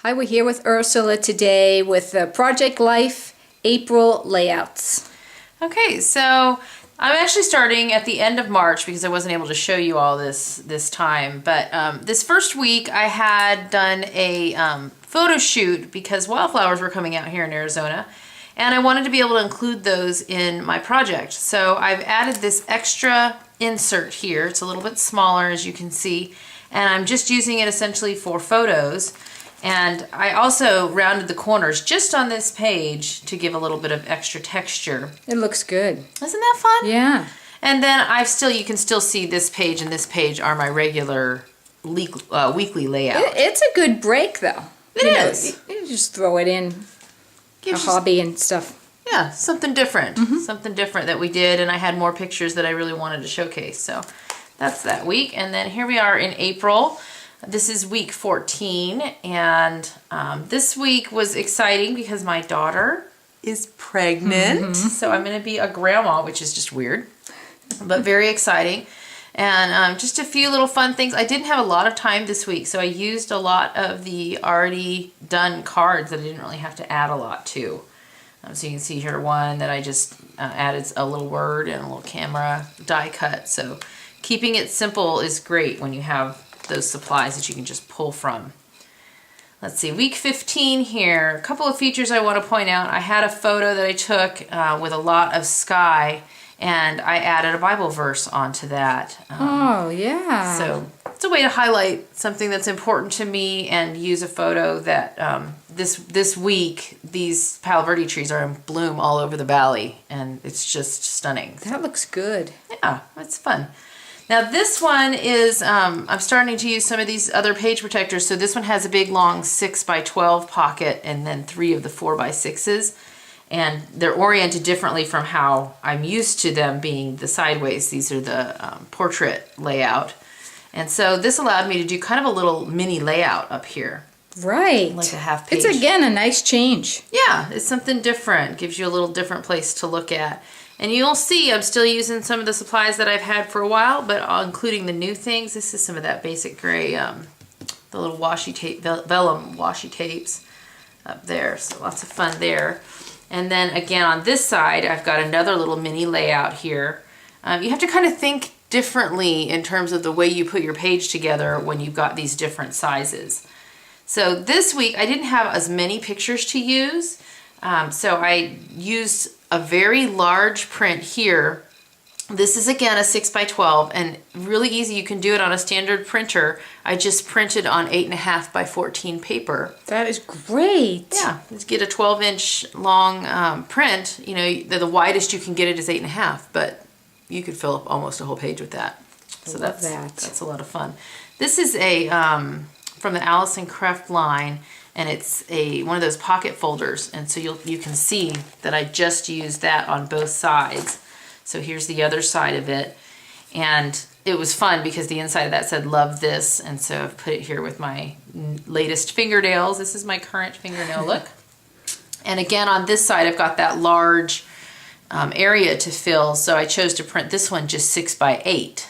Hi, we're here with Ursula today with the Project Life April layouts. Okay, so I'm actually starting at the end of March because I wasn't able to show you all this time. But this first week I had done a photo shoot because wildflowers were coming out here in Arizona. And I wanted to be able to include those in my project. So I've added this extra insert here. It's a little bit smaller, as you can see. And I'm just using it essentially for photos. And I also rounded the corners just on this page to give a little bit of extra texture. It looks good. Isn't that fun? Yeah. And then you can still see this page and this page are my regular weekly layout. It's a good break, though. It is. You just throw it in, Gives a hobby and stuff. Yeah, something different. Something different that we did, and I had more pictures that I really wanted to showcase. So that's that week. And then here we are in April. This is week 14, and this week was exciting because my daughter is pregnant. So I'm going to be a grandma, which is just weird, but very exciting. And just a few little fun things. I didn't have a lot of time this week, so I used a lot of the already done cards that I didn't really have to add a lot to. So you can see here one that I just added a little word and a little camera die cut. So keeping it simple is great when you have those supplies that you can just pull from. Let's see, week 15 here. A couple of features I want to point out. I had a photo that I took with a lot of sky, and I added a Bible verse onto that. Oh, yeah. So it's a way to highlight something that's important to me and use a photo that this week these Palo Verde trees are in bloom all over the valley, and it's just stunning. That looks good. Yeah, it's fun. Now this one is, I'm starting to use some of these other page protectors. So this one has a big long 6x12 pocket and then 3 of the 4x6s. And they're oriented differently from how I'm used to them being the sideways. These are the portrait layout. And so this allowed me to do kind of a little mini layout up here. Right. Like a half page. It's again a nice change. Yeah, it's something different. Gives you a little different place to look at. And you'll see I'm still using some of the supplies that I've had for a while, but including the new things. This is some of that basic gray, the little washi tape, vellum washi tapes up there. So lots of fun there. And then again on this side, I've got another little mini layout here. You have to kind of think differently in terms of the way you put your page together when you've got these different sizes. So this week I didn't have as many pictures to use, so I used a very large print here. This is again a 6x12 and really easy. You can do it on a standard printer. I just printed on 8.5 by 14 paper. That is great. Yeah, let's get a 12-inch long print. You know, the widest you can get it is 8.5, but you could fill up almost a whole page with that. So that's a lot of fun. This is a from the Allison Creft line, and it's one of those pocket folders, and so you can see that I just used that on both sides. So here's the other side of it, and it was fun because the inside of that said love this, and so I've put it here with my latest fingernails. This is my current fingernail look. And again on this side I've got that large area to fill, so I chose to print this one just 6x8.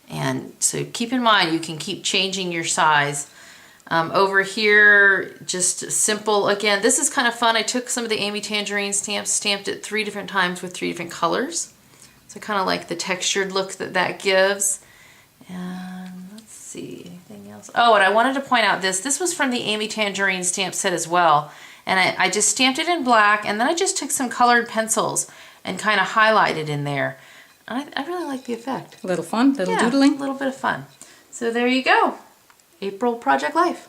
And so keep in mind you can keep changing your size. Over here, just simple. Again, this is kind of fun. I took some of the Amy Tangerine stamps, stamped it 3 different times with 3 different colors. So I kind of like the textured look that gives. And let's see, anything else? Oh, and I wanted to point out this was from the Amy Tangerine stamp set as well. And I just stamped it in black, and then I just took some colored pencils and kind of highlighted in there. I really like the effect. A little fun, little doodling. A little bit of fun. So there you go. April Project Life.